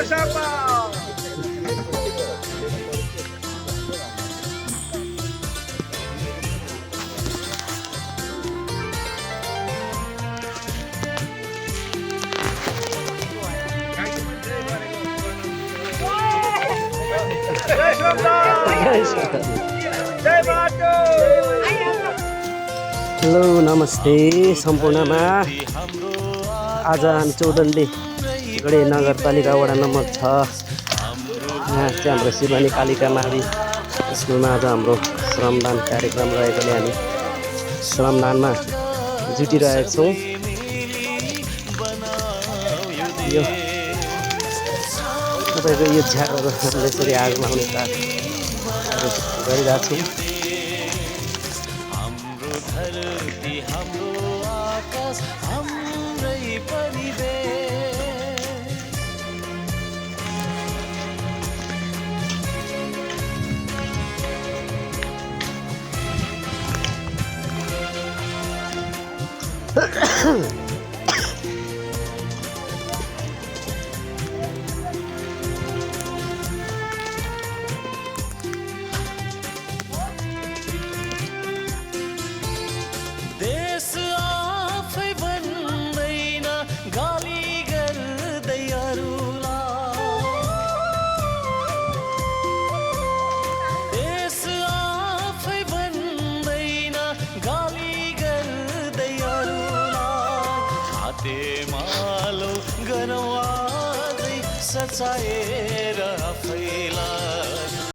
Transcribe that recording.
Hello नमस्ते सम्पूर्णमा। आज हामी चौडल्ली गढी नगरपालिका वडा नम्बर 6 यहाँ चाहिँ हाम्रो शिवानी कालिका मावि स्कुलमा आज हाम्रो श्रमदान कार्यक्रम रहेकोले हामी श्रमदानमा जुटिरहेका छौँ। यो तपाईँको यो झ्यालहरू हामीले यसरी आगोमा आउने गरिरहेको छौँ। सचाएर